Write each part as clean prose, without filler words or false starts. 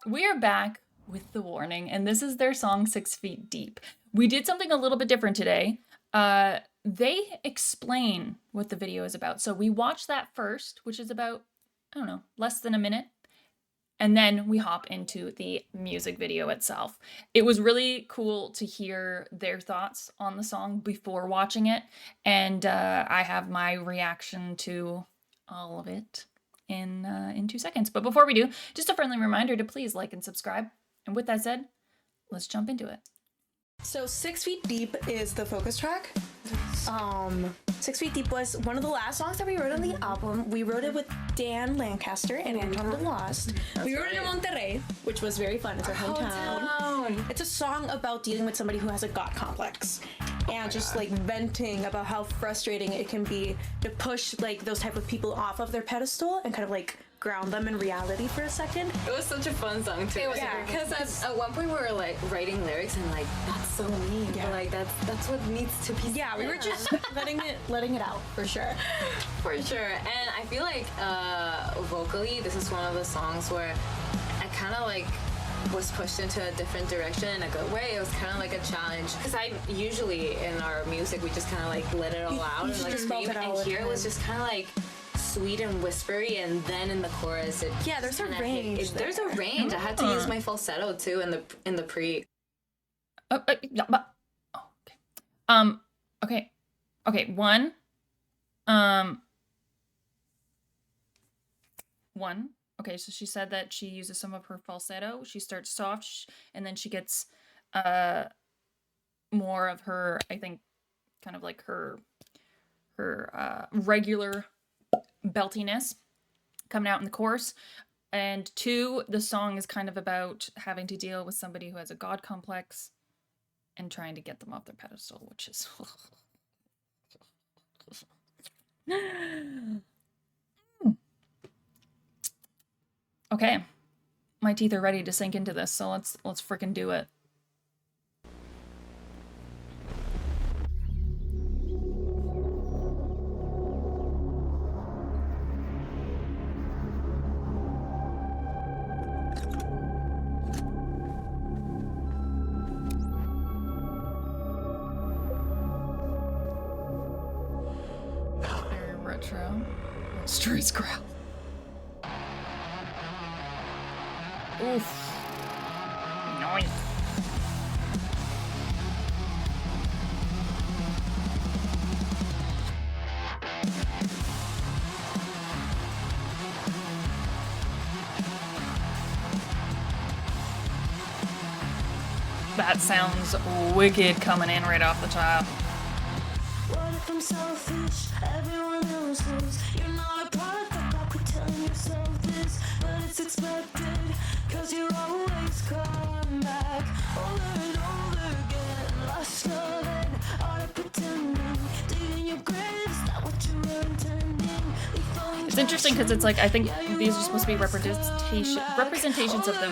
We are back with The Warning, and this is their song 6 Feet Deep. We did something a little bit different today. They explain what the video is about. So we watch that first, which is about, I don't know, less than a minute. And then we hop into the music video itself. It was really cool to hear their thoughts on the song before watching it. And I have my reaction to all of it in 2 seconds. But before we do, just a friendly reminder to please like and subscribe. And with that said, let's jump into it. So 6 Feet Deep is the focus track. 6 Feet Deep was one of the last songs that we wrote on the album. We wrote it with Dan Lancaster and Anton DeLost. We wrote it in Monterrey, which was very fun. It's our hometown. It's a song about dealing with somebody who has a God complex and just like venting about how frustrating it can be to push like those type of people off of their pedestal and kind of like ground them in reality for a second. It was such a fun song too. Yeah, because at one point we were like writing lyrics and like that's so mean. Yeah. But like that's what needs to be. Yeah, we were just letting it out for sure. For sure. And I feel like vocally this is one of the songs where I kind of like was pushed into a different direction in a good way. It was kind of like a challenge because I usually in our music we just kind of like let it all out and like scream, and here it was just kind of like sweet and whispery, and then in the chorus it there's a range. There's a range. I had to use my falsetto too in the pre. Okay. One. Okay, so she said that she uses some of her falsetto. She starts soft, and then she gets more of her, I think, kind of like her regular beltiness coming out in the chorus. And 2, the song is kind of about having to deal with somebody who has a God complex and trying to get them off their pedestal, which is okay. My teeth are ready to sink into this, so let's freaking do it. Very retro. Streets growl. Oof. Noise. That sounds wicked coming in right off the top. What if I'm selfish? Everyone else knows you're not a product of God. Quit telling yourself this, but it's expected. Cause you're always come back over and over again. Lost love and art of pretending. Digging your grave, is that what you were intending? It's interesting because it's like, I think these are supposed to be representations of them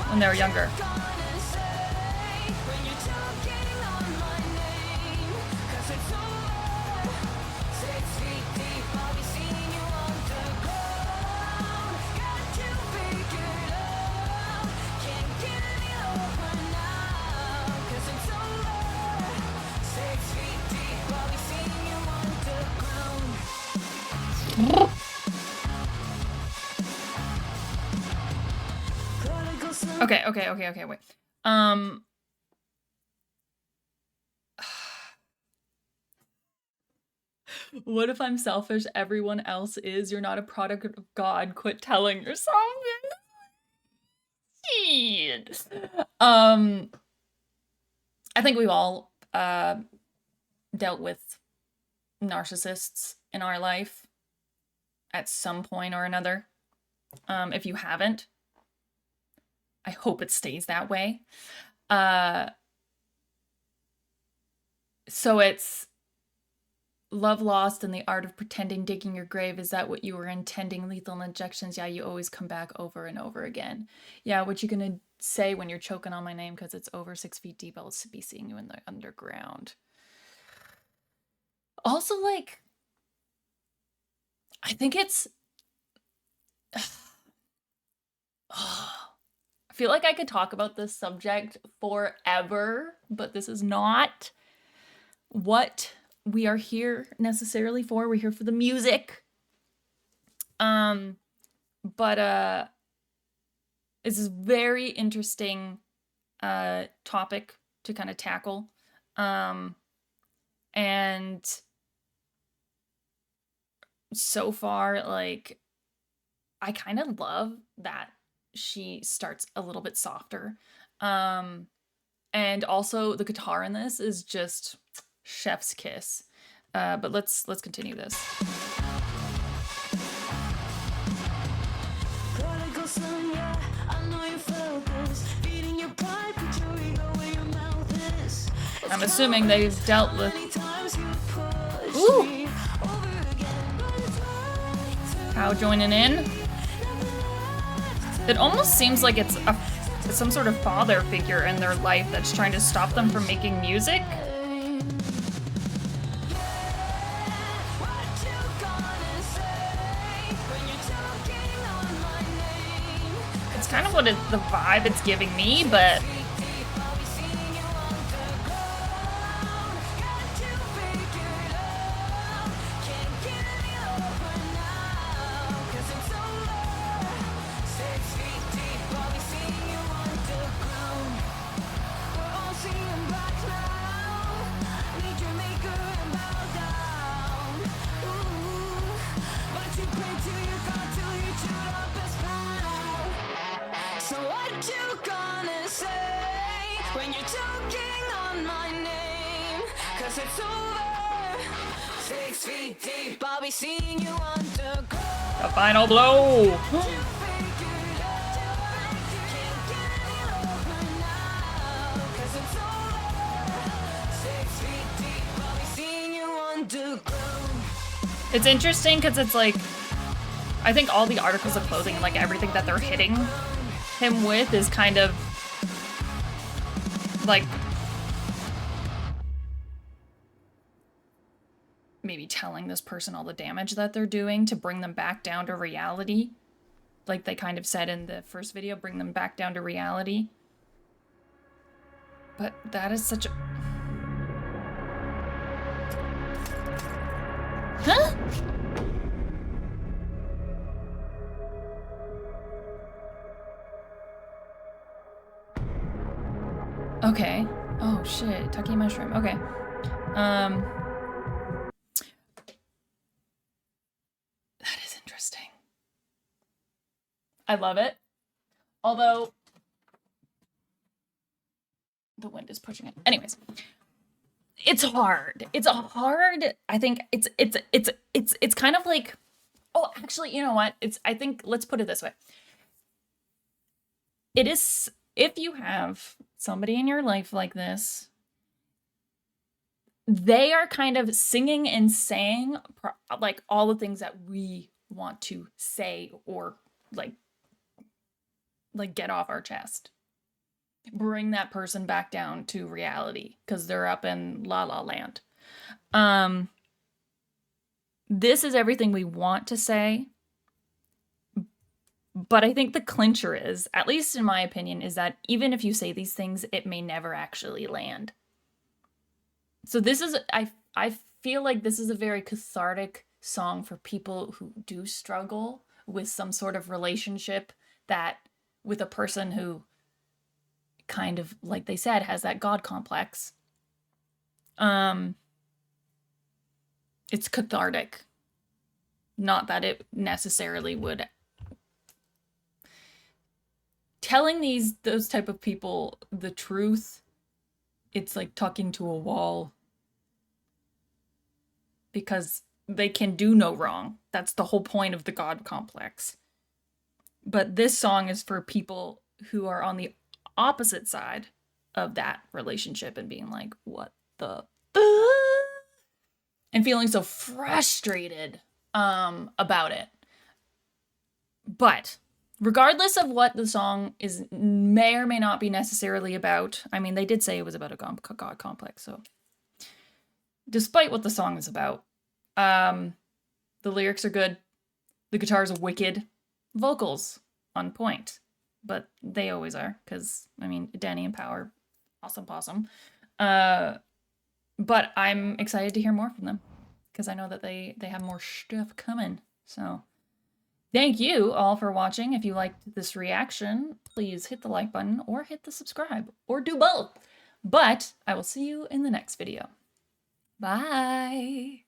when they were younger. Okay, wait. What if I'm selfish? Everyone else is. You're not a product of God. Quit telling yourself this. I think we've all dealt with narcissists in our life at some point or another. If you haven't, I hope it stays that way. So it's love lost and the art of pretending, digging your grave. Is that what you were intending? Lethal injections. Yeah, you always come back over and over again. Yeah, what you gonna say when you're choking on my name because it's over 6 feet deep? I'll be seeing you in the underground. Also, like, I think it's I feel like I could talk about this subject forever, but this is not what we are here necessarily for. We're here for the music. But this is very interesting topic to kind of tackle. And so far, like, I kind of love that she starts a little bit softer. And also the guitar in this is just chef's kiss. But let's continue this. Prodigal son, yeah, I know you felt this. Feeding your pride, put your ego where your mouth is. I'm assuming they've dealt with. Many times you pushed Ooh! me over again, but it's right to Cow joining in. It almost seems like it's some sort of father figure in their life that's trying to stop them from making music. what you gonna say when you're talking on my name. It's kind of what the vibe it's giving me, but I'll be seeing you underground. Got you figured out. Can't get any lower now, 'cause it's over. 6 feet deep, I'll be seeing you underground. We're all seeing black now. Need your maker and bow down. Ooh, but you pray to your God till you chewed up his crown. So what you gonna say when you're choking on my name? 'Cause it's over. 6 feet deep, I'll be seeing you underground. the final blow. You figured out. Can't get any lower now, 'cause it's over. 6 feet deep, I'll be seeing you underground. It's interesting because it's like, I think all the articles of clothing, like everything that they're hitting him with, is kind of like maybe telling this person all the damage that they're doing to bring them back down to reality. Like they kind of said in the first video, bring them back down to reality. But that is such a... Huh? Okay. Oh shit, Tucky mushroom. Okay. That is interesting. I love it. Although the wind is pushing it. Anyways, it's hard. It's a hard. I think it's kind of like, oh, actually, you know what? I think let's put it this way. It is, if you have somebody in your life like this, they are kind of singing and saying like all the things that we want to say or like get off our chest. Bring that person back down to reality because they're up in La La Land. This is everything we want to say. But I think the clincher is, at least in my opinion, is that even if you say these things, it may never actually land. So this is, I feel like this is a very cathartic song for people who do struggle with some sort of relationship that with a person who kind of, like they said, has that God complex. It's cathartic. Not that it necessarily would. Telling those type of people the truth, it's like talking to a wall. Because they can do no wrong. That's the whole point of the God complex. But this song is for people who are on the opposite side of that relationship and being like, what the and feeling so frustrated about it. But regardless of what the song may or may not be necessarily about, I mean, they did say it was about a God complex, so despite what the song is about, the lyrics are good, the guitar is wicked, vocals on point. but they always are, because, I mean, Danny and Power, awesome possum. But I'm excited to hear more from them, because I know that they have more stuff coming. So thank you all for watching. If you liked this reaction, please hit the like button or hit the subscribe, or do both. But I will see you in the next video. Bye!